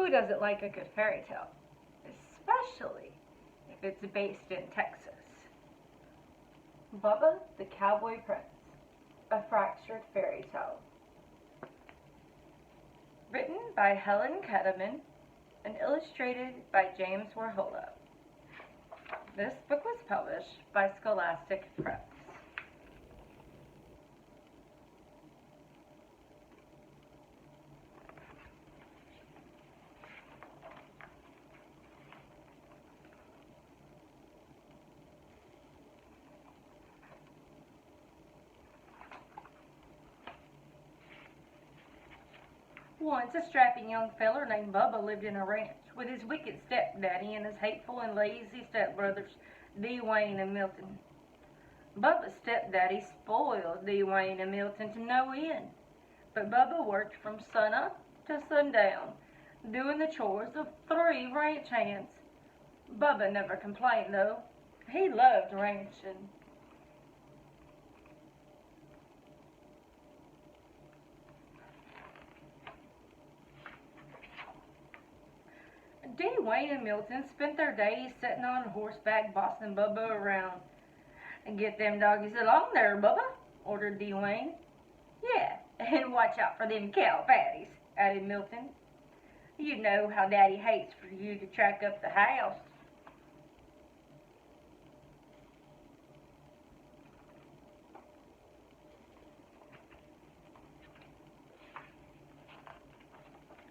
Who doesn't like a good fairy tale? Especially if it's based in Texas. Bubba the Cowboy Prince, a fractured fairy tale. Written by Helen Ketterman and illustrated by James Warhola. This book was published by Scholastic Press. Once a strapping young feller named Bubba lived in a ranch with his wicked stepdaddy and his hateful and lazy stepbrothers, Dwayne and Milton. Bubba's stepdaddy spoiled Dwayne and Milton to no end, but Bubba worked from sunup to sundown, doing the chores of 3 ranch hands. Bubba never complained, though. He loved ranching. Dwayne and Milton spent their days sitting on horseback bossing Bubba around. "Get them doggies along there, Bubba," ordered Dwayne. "Yeah, and watch out for them cow patties," added Milton. "You know how Daddy hates for you to track up the house."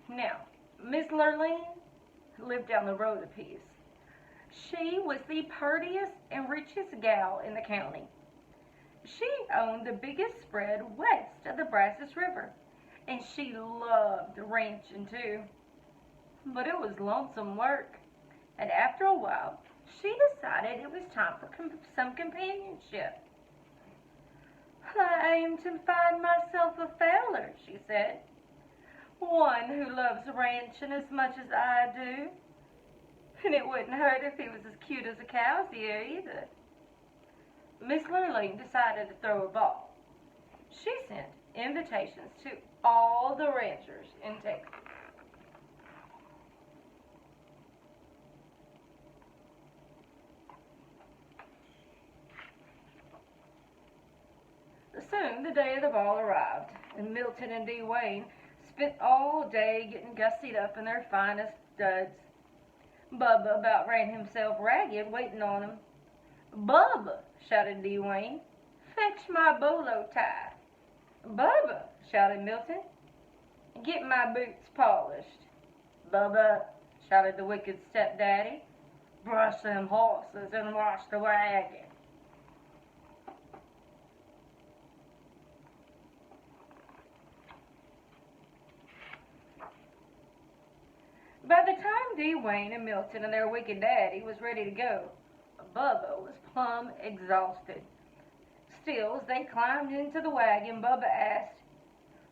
Now, Miss Lurleen lived down the road a piece. She was the purtiest and richest gal in the county. She owned the biggest spread west of the Brazos River, and she loved ranching too. But it was lonesome work, and after a while, she decided it was time for some companionship. "I aim to find myself a feller," she said. "One who loves ranching as much as I do. And it wouldn't hurt if he was as cute as a cow's ear either." Miss Lurleen decided to throw a ball. She sent invitations to all the ranchers in Texas. Soon the day of the ball arrived, and Milton and Dwayne spent all day getting gussied up in their finest duds. Bubba about ran himself ragged waiting on him. "Bubba," shouted Dwayne, "fetch my bolo tie." "Bubba," shouted Milton, "get my boots polished." "Bubba," shouted the wicked stepdaddy, "brush them horses and wash the wagon." By the time Dwayne and Milton and their wicked daddy was ready to go, Bubba was plumb exhausted. Still, as they climbed into the wagon, Bubba asked,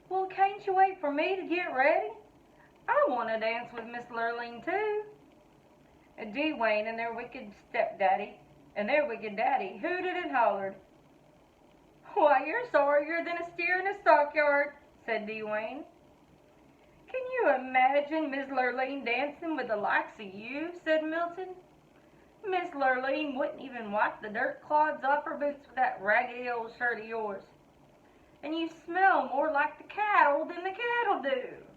"Well, can't you wait for me to get ready? I want to dance with Miss Lurleen, too." And Dwayne and their wicked stepdaddy and their wicked daddy hooted and hollered. "Why, you're sorrier than a steer in a stockyard," said Dwayne. "Can you imagine Miss Lurleen dancing with the likes of you?" said Milton. "Miss Lurleen wouldn't even wipe the dirt clods off her boots with that raggedy old shirt of yours. And you smell more like the cattle than the cattle do."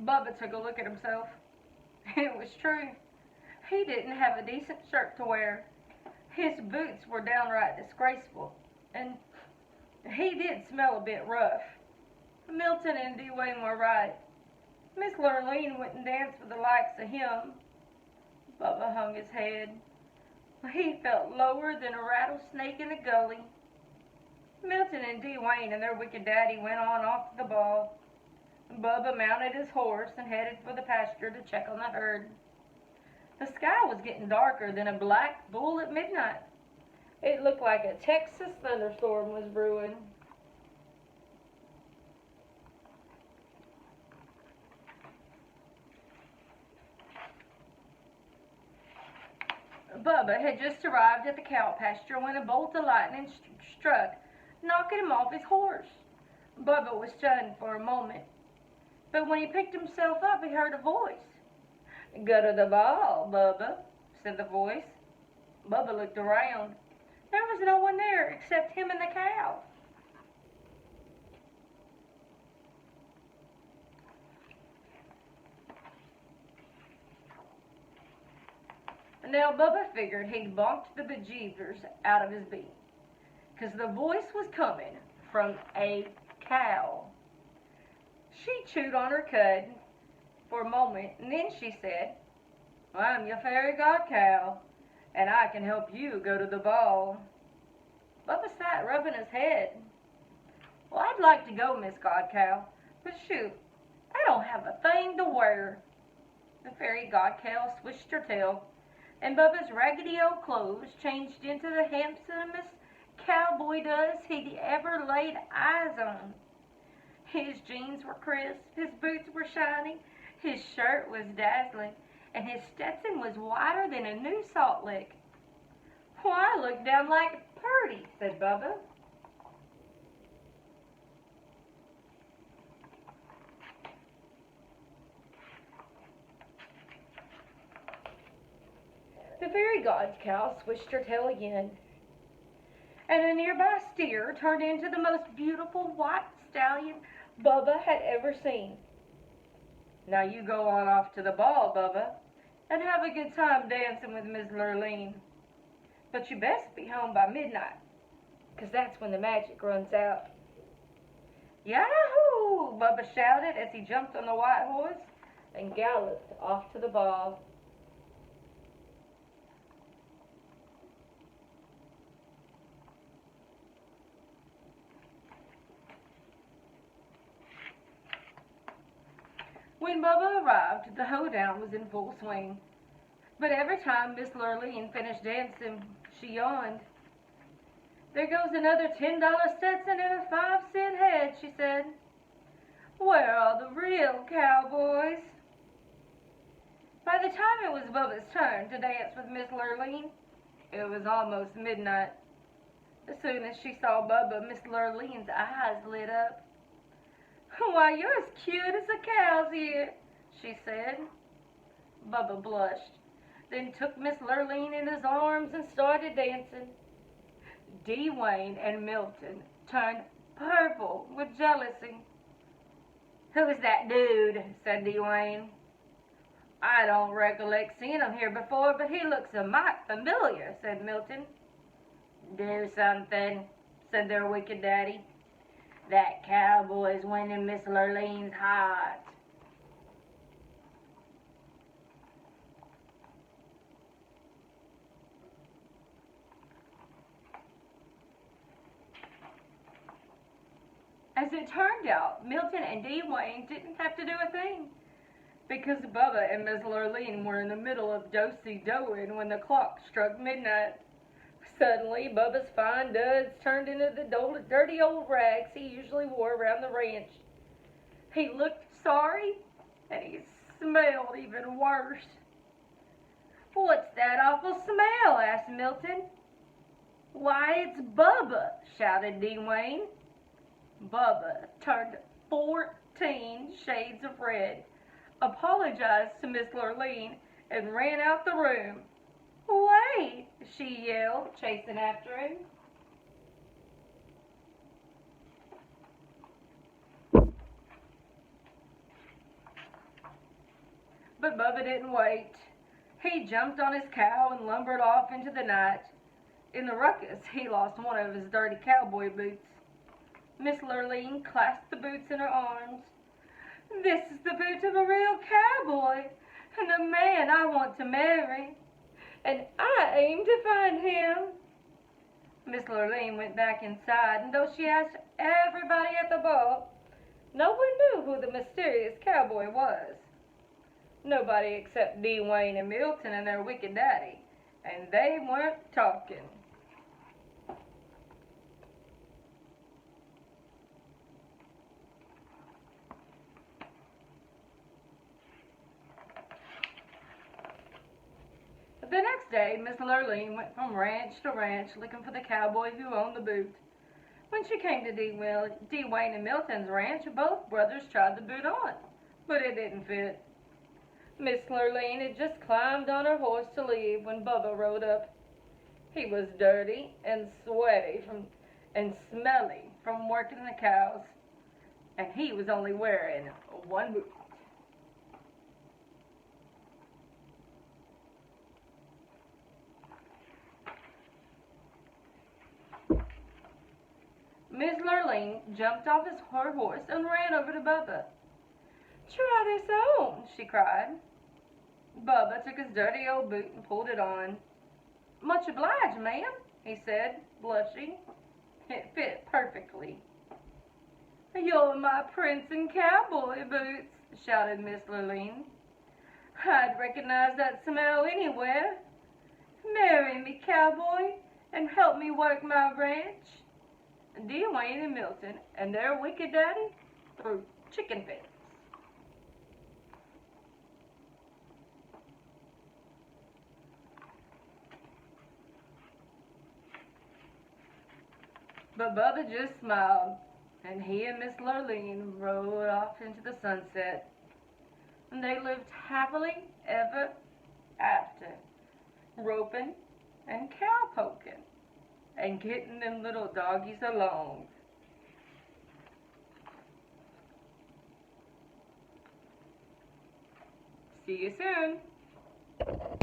Bubba took a look at himself. It was true. He didn't have a decent shirt to wear. His boots were downright disgraceful, and he did smell a bit rough. Milton and Dwayne were right. Miss Lurleen wouldn't dance with the likes of him. Bubba hung his head. He felt lower than a rattlesnake in a gully. Milton and Dwayne and their wicked daddy went on off to the ball. Bubba mounted his horse and headed for the pasture to check on the herd. The sky was getting darker than a black bull at midnight. It looked like a Texas thunderstorm was brewing. Bubba had just arrived at the cow pasture when a bolt of lightning struck, knocking him off his horse. Bubba was stunned for a moment, but when he picked himself up, he heard a voice. "Go to the ball, Bubba," said the voice. Bubba looked around. There was no one there except him and the cow. Now Bubba figured he'd bonked the bejeebers out of his beat, 'cause the voice was coming from a cow. She chewed on her cud for a moment, and then she said, "I'm your fairy god cow, and I can help you go to the ball." Bubba sat rubbing his head. "Well, I'd like to go, Miss God Cow, but shoot, I don't have a thing to wear." The fairy god cow swished her tail, and Bubba's raggedy old clothes changed into the handsomest cowboy does he'd ever laid eyes on. His jeans were crisp, his boots were shiny, his shirt was dazzling, and his Stetson was whiter than a new salt lick. "Why, I look down like Purdy," said Bubba. The fairy god's cow swished her tail again, and a nearby steer turned into the most beautiful white stallion Bubba had ever seen. "Now you go on off to the ball, Bubba, and have a good time dancing with Miss Lurleen. But you best be home by midnight, 'cause that's when the magic runs out." "Yahoo!" Bubba shouted as he jumped on the white horse and galloped off to the ball. When Bubba arrived, the hoedown was in full swing. But every time Miss Lurleen finished dancing, she yawned. "There goes another $10 Stetson and a 5-cent head," she said. "Where are the real cowboys?" By the time it was Bubba's turn to dance with Miss Lurleen, it was almost midnight. As soon as she saw Bubba, Miss Lurleen's eyes lit up. "Why, you're as cute as a cow's ear," she said. Bubba blushed, then took Miss Lurleen in his arms and started dancing. Dwayne and Milton turned purple with jealousy. "Who's that dude?" said Dwayne. "I don't recollect seeing him here before, but he looks a mite familiar," said Milton. "Do something," said their wicked daddy. "That cowboy's winning Miss Lurleen's heart." As it turned out, Milton and Dwayne didn't have to do a thing, because Bubba and Miss Lurleen were in the middle of do-si-doing when the clock struck midnight. Suddenly, Bubba's fine duds turned into the dirty old rags he usually wore around the ranch. He looked sorry, and he smelled even worse. "What's that awful smell?" asked Milton. "Why, it's Bubba," shouted Dwayne. Bubba turned 14 shades of red, apologized to Miss Lurleen, and ran out the room. "Wait!" she yelled, chasing after him. But Bubba didn't wait. He jumped on his cow and lumbered off into the night. In the ruckus, he lost one of his dirty cowboy boots. Miss Lurleen clasped the boots in her arms. "This is the boot of a real cowboy, and the man I want to marry. And I aim to find him." Miss Lurleen went back inside, and though she asked everybody at the ball, no one knew who the mysterious cowboy was. Nobody except Dwayne and Milton and their wicked daddy, and they weren't talking. The next next day, Miss Lurleen went from ranch to ranch looking for the cowboy who owned the boot. When she came to D. Wayne and Milton's ranch, both brothers tried the boot on, but it didn't fit. Miss Lurleen had just climbed on her horse to leave when Bubba rode up. He was dirty and sweaty and smelly from working the cows, and he was only wearing one boot. Miss Lurleen jumped off her horse and ran over to Bubba. "Try this on," she cried. Bubba took his dirty old boot and pulled it on. "Much obliged, ma'am," he said, blushing. It fit perfectly. "You're my prince and cowboy boots," shouted Miss Lurleen. "I'd recognize that smell anywhere. Marry me, cowboy, and help me work my ranch." D. Wayne and Milton and their wicked daddy threw chicken fits. But Bubba just smiled, and he and Miss Lurleen rode off into the sunset. And they lived happily ever after, roping and cowpoking and getting them little doggies along. See you soon.